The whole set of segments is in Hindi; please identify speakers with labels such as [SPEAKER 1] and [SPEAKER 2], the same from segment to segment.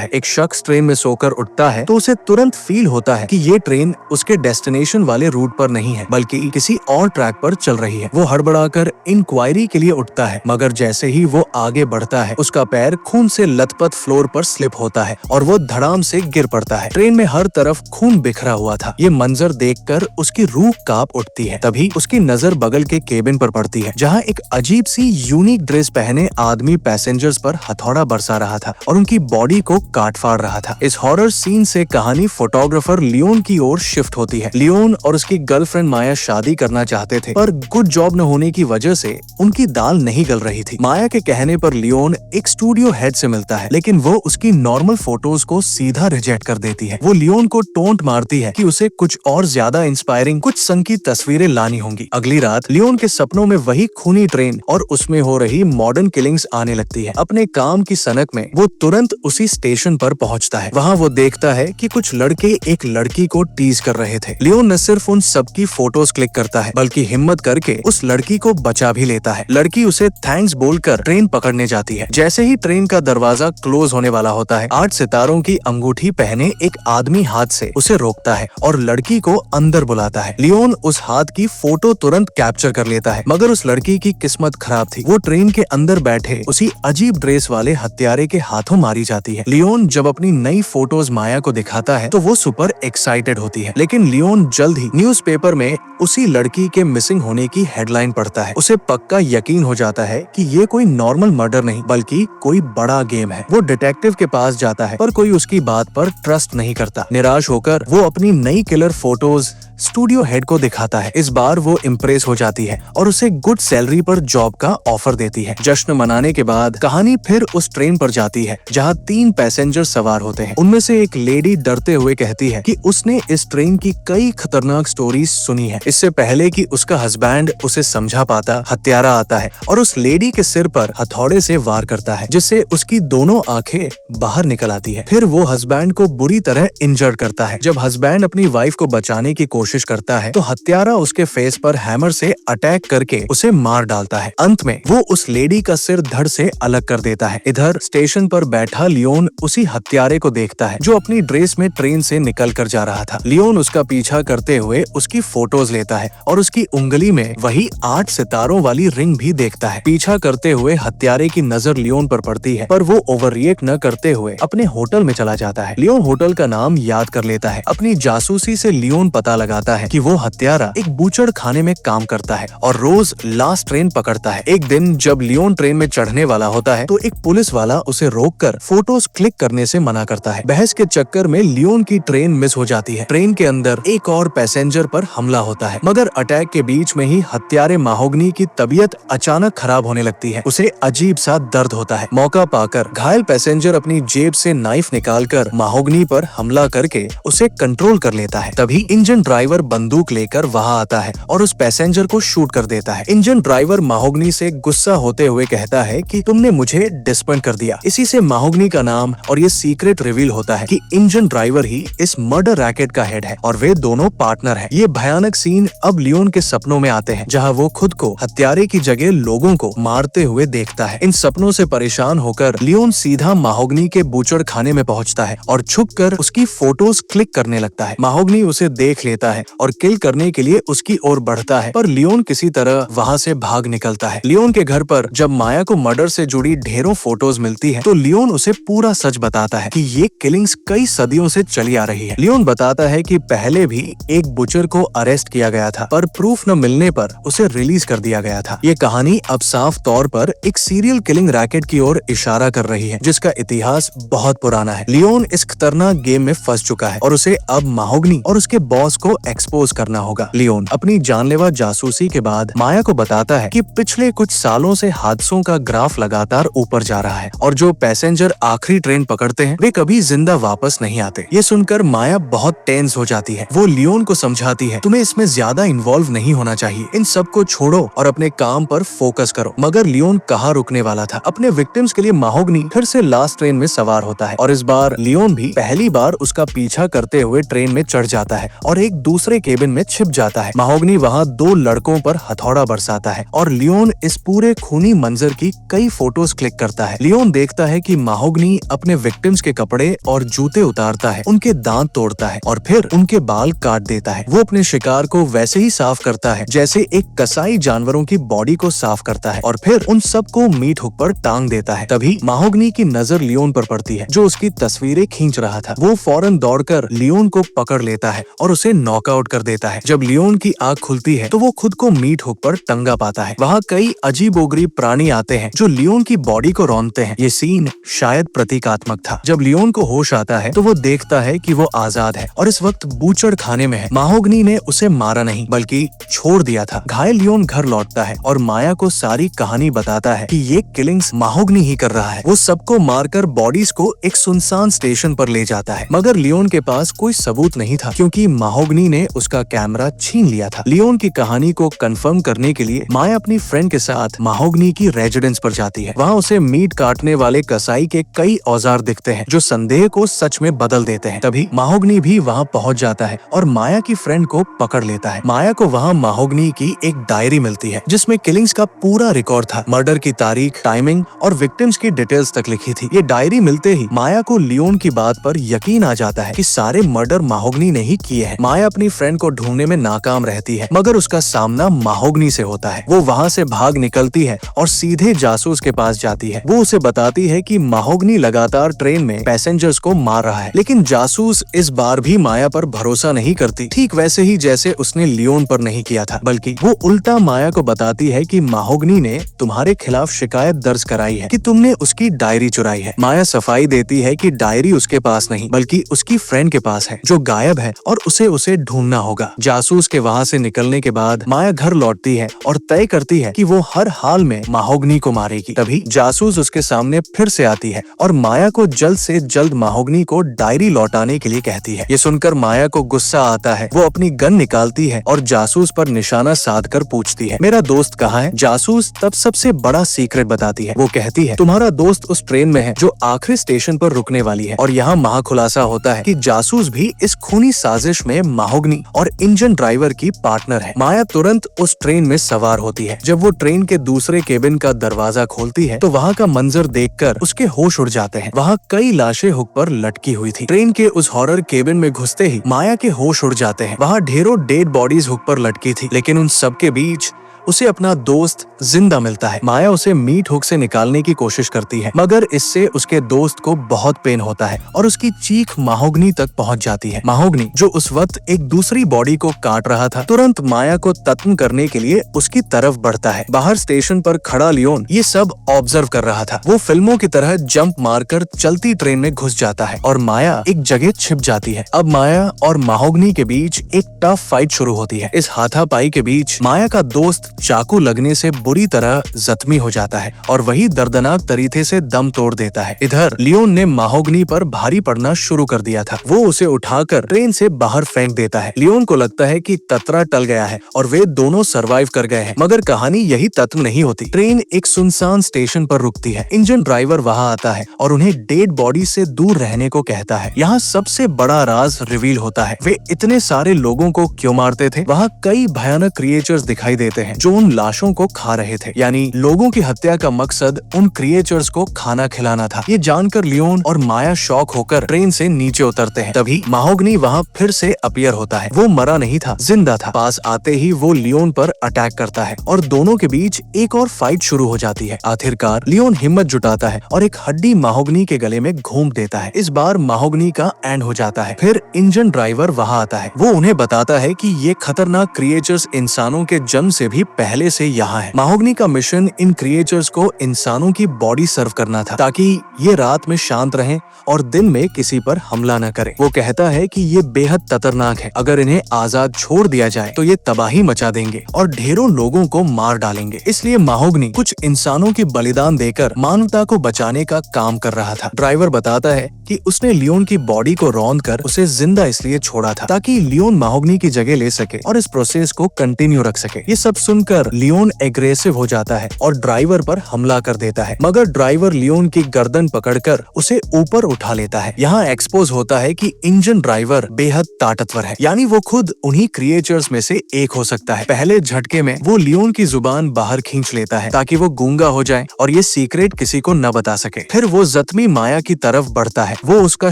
[SPEAKER 1] एक शख्स ट्रेन में सोकर उठता है तो उसे तुरंत फील होता है कि ये ट्रेन उसके डेस्टिनेशन वाले रूट पर नहीं है बल्कि किसी और ट्रैक पर चल रही है। वो हड़बड़ाकर इंक्वायरी के लिए उठता है, मगर जैसे ही वो आगे बढ़ता है उसका पैर खून से लथपथ फ्लोर पर स्लिप होता है और वो धड़ाम से गिर पड़ता है। ट्रेन में हर तरफ खून बिखरा हुआ था। ये मंजर देखकर उसकी रूह कांप उठती है। तभी उसकी नजर बगल के केबिन पर पड़ती है, जहाँ एक अजीब सी यूनिक ड्रेस पहने आदमी पैसेंजर्स पर हथौड़ा बरसा रहा था और उनकी बॉडी को काट फाड़ रहा था। इस हॉरर सीन से कहानी फोटोग्राफर लियोन की ओर शिफ्ट होती है। लियोन और उसकी गर्लफ्रेंड माया शादी करना चाहते थे, पर गुड जॉब न होने की वजह से उनकी दाल नहीं गल रही थी। माया के कहने पर लियोन एक स्टूडियो हेड से मिलता है, लेकिन वो उसकी नॉर्मल फोटोज को सीधा रिजेक्ट कर देती है। वो लियोन को टोंट मारती है कि उसे कुछ और ज्यादा इंस्पायरिंग, कुछ संग की तस्वीरें लानी होंगी। अगली रात लियोन के सपनों में वही खूनी ट्रेन और उसमें हो रही मॉडर्न किलिंग्स आने लगती है। अपने काम की सनक में वो तुरंत उसी स्टेशन पर पहुंचता है। वहां वो देखता है कि कुछ लड़के एक लड़की को टीज कर रहे थे। लियोन न सिर्फ उन सबकी फोटोज क्लिक करता है बल्कि हिम्मत करके उस लड़की को बचा भी लेता है। लड़की उसे थैंक्स बोलकर ट्रेन पकड़ने जाती है। जैसे ही ट्रेन का दरवाजा क्लोज होने वाला होता है, 8 सितारों की अंगूठी पहने एक आदमी हाथ से उसे रोकता है और लड़की को अंदर बुलाता है। लियोन उस हाथ की फोटो तुरंत कैप्चर कर लेता है, मगर उस लड़की की किस्मत खराब थी। वो ट्रेन के अंदर बैठे उसी अजीब ड्रेस वाले हत्यारे के हाथों मारी जाती है। लियोन जब अपनी नई फोटोज माया को दिखाता है तो वो सुपर एक्साइटेड होती है, लेकिन लियोन जल्द ही न्यूज़पेपर में उसी लड़की के मिसिंग होने की हेडलाइन पढ़ता है। उसे पक्का यकीन हो जाता है कि ये कोई नॉर्मल मर्डर नहीं बल्कि कोई बड़ा गेम है। वो डिटेक्टिव के पास जाता है, पर कोई उसकी बात पर ट्रस्ट नहीं करता। निराश होकर वो अपनी नई किलर फोटोज स्टूडियो हेड को दिखाता है। इस बार वो इम्प्रेस हो जाती है और उसे गुड सैलरी पर जॉब का ऑफर देती है। जश्न मनाने के बाद कहानी फिर उस ट्रेन पर जाती है जहां 3 पैसेंजर सवार होते हैं। उनमें से एक लेडी डरते हुए कहती है कि उसने इस ट्रेन की कई खतरनाक स्टोरीज सुनी है। इससे पहले कि उसका हस्बैंड उसे समझा पाता, हत्यारा आता है और उस लेडी के सिर पर हथौड़े से वार करता है, जिससे उसकी दोनों आंखें बाहर निकल आती है। फिर वो हस्बैंड को बुरी तरह इंजर्ड करता है। जब हस्बैंड अपनी वाइफ को बचाने की कोशिश करता है तो हत्यारा उसके फेस पर हैमर से अटैक करके उसे मार डालता है। अंत में वो उस लेडी का सिर धड़ से अलग कर देता है। इधर स्टेशन पर बैठा लियोन उसी हत्यारे को देखता है जो अपनी ड्रेस में ट्रेन से निकल कर जा रहा था। लियोन उसका पीछा करते हुए उसकी फोटोज लेता है और उसकी उंगली में वही 8 सितारों वाली रिंग भी देखता है। पीछा करते हुए हत्यारे की नजर लियोन पर पड़ती है, पर वो ओवर रिएक्ट न करते हुए अपने होटल में चला जाता है। लियोन होटल का नाम याद कर लेता है। अपनी जासूसी से लियोन पता लगाता है कि वो हत्यारा एक बूचड़ खाने में काम करता है और रोज लास्ट ट्रेन पकड़ता है। एक दिन जब लियोन ट्रेन में चढ़ने वाला होता है तो एक पुलिस वाला उसे रोककर फोटोज क्लिक करने से मना करता है। बहस के चक्कर में लियोन की ट्रेन मिस हो जाती है। ट्रेन के अंदर एक और पैसेंजर पर हमला होता है, मगर अटैक के बीच में ही हत्यारे माहोगनी की तबीयत अचानक खराब होने लगती है। उसे अजीब सा दर्द होता है। मौका पाकर घायल पैसेंजर अपनी जेब से नाइफ निकालकर माहोगनी पर हमला करके उसे कंट्रोल कर लेता है। तभी इंजन ड्राइवर बंदूक लेकर वहां आता है और उस पैसेंजर को शूट कर देता है। इंजन ड्राइवर माहोगनी से गुस्सा होते हुए कहता है कि तुमने मुझे डिसअपॉइंट कर दिया। इसी से माहोगनी का नाम और ये सीक्रेट रिवील होता है कि इंजन ड्राइवर ही इस मर्डर रैकेट का हेड है और वे दोनों पार्टनर हैं। ये भयानक सीन अब लियोन के सपनों में आते हैं, जहां वो खुद को हत्यारे की जगह लोगों को मारते हुए देखता है। इन सपनों से परेशान होकर लियोन सीधा माहोगनी के बूचड़ खाने में पहुंचता है और छुपकर उसकी फोटोज क्लिक करने लगता है। माहोगनी उसे देख लेता है और किल करने के लिए उसकी ओर बढ़ता है, पर लियोन किसी तरह वहां से भाग निकलता है। लियोन के घर पर जब माया को मर्डर से जुड़ी ढेरों फोटोज मिलती है तो लियोन उसे पूरा सच बताता है कि ये किलिंग्स कई सदियों से चली आ रही है। लियोन बताता है कि पहले भी एक बुचर को अरेस्ट किया गया था, पर प्रूफ न मिलने पर उसे रिलीज कर दिया गया था। ये कहानी अब साफ तौर पर एक सीरियल किलिंग रैकेट की ओर इशारा कर रही है, जिसका इतिहास बहुत पुराना है। लियोन इस खतरनाक गेम में फंस चुका है और उसे अब माहोगनी और उसके बॉस को एक्सपोज करना होगा। लियोन अपनी जानलेवा जासूसी के बाद माया को बताता है कि पिछले कुछ सालों से हादसों का ग्राफ लगातार ऊपर जा रहा है और जो पैसेंजर आखिरी ट्रेन पकड़ते हैं वे कभी जिंदा वापस नहीं आते। ये सुनकर माया बहुत टेंस हो जाती है। वो लियोन को समझाती है, तुम्हें इसमें ज्यादा इन्वॉल्व नहीं होना चाहिए, इन सब को छोड़ो और अपने काम पर फोकस करो। मगर लियोन कहाँ रुकने वाला था। अपने विक्टिम्स के लिए माहोगनी फिर से लास्ट ट्रेन में सवार होता है और इस बार लियोन भी पहली बार उसका पीछा करते हुए ट्रेन में चढ़ जाता है और एक दूसरे केबिन में छिप जाता है। माहोगनी वहाँ 2 लड़कों पर हथौड़ा बरसाता है और लियोन इस पूरे खूनी मंजर की कई फोटोज क्लिक करता है। लियोन देखता है कि माहोगनी अपनी अपने विक्टिम्स के कपड़े और जूते उतारता है, उनके दांत तोड़ता है और फिर उनके बाल काट देता है। वो अपने शिकार को वैसे ही साफ करता है जैसे एक कसाई जानवरों की बॉडी को साफ करता है और फिर उन सबको मीट हुक पर टांग देता है। तभी माहोगनी की नजर लियोन पर पड़ती है जो उसकी तस्वीरें खींच रहा था। वो फौरन दौड़कर लियोन को पकड़ लेता है और उसे नॉकआउट कर देता है। जब लियोन की आंख खुलती है तो वो खुद को मीट हुक पर टंगा पाता है। वहाँ कई अजीबोगरीब प्राणी आते हैं जो लियोन की बॉडी को रौंदते हैं। ये सीन शायद प्रतीकात्मक था। जब लियोन को होश आता है तो वो देखता है कि वो आजाद है और इस वक्त बूचड़ खाने में है। माहोगनी ने उसे मारा नहीं बल्कि छोड़ दिया था। घायल लियोन घर लौटता है और माया को सारी कहानी बताता है कि ये किलिंग्स माहोगनी ही कर रहा है। वो सबको मारकर बॉडीज को एक सुनसान स्टेशन पर ले जाता है मगर लियोन के पास कोई सबूत नहीं था क्योंकि माहोगनी ने उसका कैमरा छीन लिया था। लियोन की कहानी को कंफर्म करने के लिए माया अपनी फ्रेंड के साथ माहोगनी की रेजिडेंस पर जाती है। वहाँ उसे मीट काटने वाले कसाई के कई औजार दिखते हैं जो संदेह को सच में बदल देते हैं। तभी माहोगनी भी वहाँ पहुँच जाता है और माया की फ्रेंड को पकड़ लेता है। माया को वहाँ माहोगनी की एक डायरी मिलती है जिसमें किलिंग्स का पूरा रिकॉर्ड था। मर्डर की तारीख, टाइमिंग और विक्टिम्स की डिटेल्स तक लिखी थी। ये डायरी मिलते ही माया को लियोन की बात पर यकीन आ जाता है कि सारे मर्डर माहोगनी ने ही किए हैं। माया अपनी फ्रेंड को ढूंढने में नाकाम रहती है मगर उसका सामना माहोगनी से होता है। वो वहाँ से भाग निकलती है और सीधे जासूस के पास जाती है। वो उसे बताती है कि माहोगनी लगातार ट्रेन में पैसेंजर्स को मार रहा है लेकिन जासूस इस बार भी माया पर भरोसा नहीं करती, ठीक वैसे ही जैसे उसने लियोन पर नहीं किया था। बल्कि वो उल्टा माया को बताती है कि माहोगनी ने तुम्हारे खिलाफ शिकायत दर्ज कराई है कि तुमने उसकी डायरी चुराई है। माया सफाई देती है कि डायरी उसके पास नहीं बल्कि उसकी फ्रेंड के पास है जो गायब है और उसे ढूंढना होगा। जासूस के वहाँ से निकलने के बाद माया घर लौटती है और तय करती है कि वो हर हाल में माहोगनी को मारेगी। तभी जासूस उसके सामने फिर से आती है और माया को जल्द से जल्द माहोगनी को डायरी लौटाने के लिए कहती है। ये सुनकर माया को गुस्सा आता है। वो अपनी गन निकालती है और जासूस पर निशाना साध कर पूछती है, मेरा दोस्त कहाँ है? जासूस तब सबसे बड़ा सीक्रेट बताती है। वो कहती है, तुम्हारा दोस्त उस ट्रेन में है जो आखिरी स्टेशन पर रुकने वाली है। और यहाँ महाखुलासा होता है कि जासूस भी इस खूनी साजिश में माहोगनी और इंजन ड्राइवर की पार्टनर है। माया तुरंत उस ट्रेन में सवार होती है। जब वो ट्रेन के दूसरे केबिन का दरवाजा खोलती है तो वहाँ का मंजर देखकर उसके होश उड़ जाते हैं। वहाँ कई लाशें हुक पर लटकी हुई थी। ट्रेन के उस हॉरर केबिन में घुसते ही माया के होश उड़ जाते हैं। वहाँ ढेरों डेड बॉडीज हुक पर लटकी थी लेकिन उन सब के बीच उसे अपना दोस्त जिंदा मिलता है। माया उसे मीट हुक से निकालने की कोशिश करती है मगर इससे उसके दोस्त को बहुत पेन होता है और उसकी चीख माहोगनी तक पहुंच जाती है। माहोगनी जो उस वक्त एक दूसरी बॉडी को काट रहा था तुरंत माया को खत्म करने के लिए उसकी तरफ बढ़ता है। बाहर स्टेशन पर खड़ा लियोन ये सब ऑब्जर्व कर रहा था। वो फिल्मों की तरह जंप मारकर चलती ट्रेन में घुस जाता है और माया एक जगह छिप जाती है। अब माया और माहोगनी के बीच एक टफ फाइट शुरू होती है। इस हाथापाई के बीच माया का दोस्त चाकू लगने से बुरी तरह जख्मी हो जाता है और वही दर्दनाक तरीके से दम तोड़ देता है। इधर लियोन ने माहोगनी पर भारी पड़ना शुरू कर दिया था। वो उसे उठाकर ट्रेन से बाहर फेंक देता है। लियोन को लगता है कि ततरा टल गया है और वे दोनों सरवाइव कर गए हैं मगर कहानी यही तत्व नहीं होती। ट्रेन एक सुनसान स्टेशन पर रुकती है। इंजन ड्राइवर वहाँ आता है और उन्हें डेड बॉडी से दूर रहने को कहता है। यहाँ सबसे बड़ा राज रिवील होता है। वे इतने सारे लोगों को क्यों मारते थे? वहाँ कई भयानक क्रिएचर्स दिखाई देते हैं जो उन लाशों को खा रहे थे। यानी लोगों की हत्या का मकसद उन क्रिएचर्स को खाना खिलाना था। ये जानकर लियोन और माया शॉक होकर ट्रेन से नीचे उतरते हैं। तभी माहोगनी वहाँ फिर से अपीयर होता है। वो मरा नहीं था, जिंदा था। पास आते ही वो लियोन पर अटैक करता है और दोनों के बीच एक और फाइट शुरू हो जाती है। आखिरकार लियोन हिम्मत जुटाता है और एक हड्डी माहोगनी के गले में घूंप देता है। इस बार माहोगनी का एंड हो जाता है। फिर इंजन ड्राइवर वहाँ आता है। वो उन्हें बताता है कि ये खतरनाक क्रिएचर्स इंसानों के जन्म से भी पहले से यहाँ है। माहोगनी का मिशन इन क्रिएचर्स को इंसानों की बॉडी सर्व करना था ताकि ये रात में शांत रहें और दिन में किसी पर हमला न करें। वो कहता है कि ये बेहद खतरनाक है। अगर इन्हें आजाद छोड़ दिया जाए तो ये तबाही मचा देंगे और ढेरों लोगों को मार डालेंगे। इसलिए माहोगनी कुछ इंसानों की बलिदान देकर मानवता को बचाने का काम कर रहा था। ड्राइवर बताता है कि उसने लियोन की बॉडी को रौंद कर उसे जिंदा इसलिए छोड़ा था ताकि लियोन माहोगनी की जगह ले सके और इस प्रोसेस को कंटिन्यू रख सके। ये सब सुन सुनकर लियोन एग्रेसिव हो जाता है और ड्राइवर पर हमला कर देता है, मगर ड्राइवर लियोन की गर्दन पकड़कर उसे ऊपर उठा लेता है। यहाँ एक्सपोज होता है कि इंजन ड्राइवर बेहद ताकतवर है, यानी वो खुद उन्हीं क्रिएचर्स में से एक हो सकता है। पहले झटके में वो लियोन की जुबान बाहर खींच लेता है ताकि वो गूंगा हो जाए और ये सीक्रेट किसी को न बता सके। फिर वो जख्मी माया की तरफ बढ़ता है। वो उसका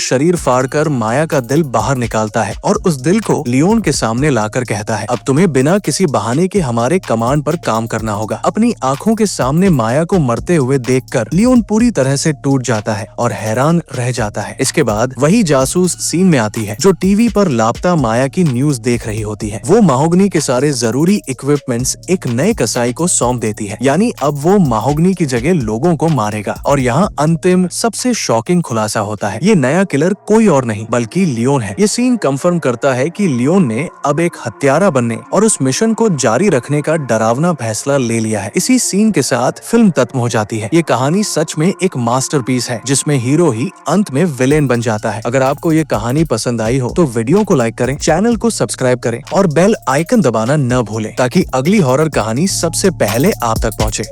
[SPEAKER 1] शरीर फाड़कर माया का दिल बाहर निकालता है और उस दिल को लियोन के सामने लाकर कहता है, अब तुम्हें बिना किसी बहाने के हमारे कमांड पर काम करना होगा। अपनी आंखों के सामने माया को मरते हुए देखकर लियोन पूरी तरह से टूट जाता है और हैरान रह जाता है। इसके बाद वही जासूस सीन में आती है जो टीवी पर लापता माया की न्यूज देख रही होती है। वो माहोगनी के सारे जरूरी इक्विपमेंट्स एक नए कसाई को सौंप देती है, यानी अब वो माहोगनी की जगह लोगों को मारेगा। और यहाँ अंतिम सबसे शॉकिंग खुलासा होता है, ये नया किलर कोई और नहीं बल्कि लियोन है। ये सीन कंफर्म करता है कि लियोन ने अब एक हत्यारा बनने और उस मिशन को जारी रखने का डरावना फैसला ले लिया है। इसी सीन के साथ फिल्म खत्म हो जाती है। ये कहानी सच में एक मास्टरपीस है जिसमें हीरो ही अंत में विलेन बन जाता है। अगर आपको ये कहानी पसंद आई हो तो वीडियो को लाइक करें, चैनल को सब्सक्राइब करें और बेल आइकन दबाना न भूलें ताकि अगली हॉरर कहानी सबसे पहले आप तक पहुंचे।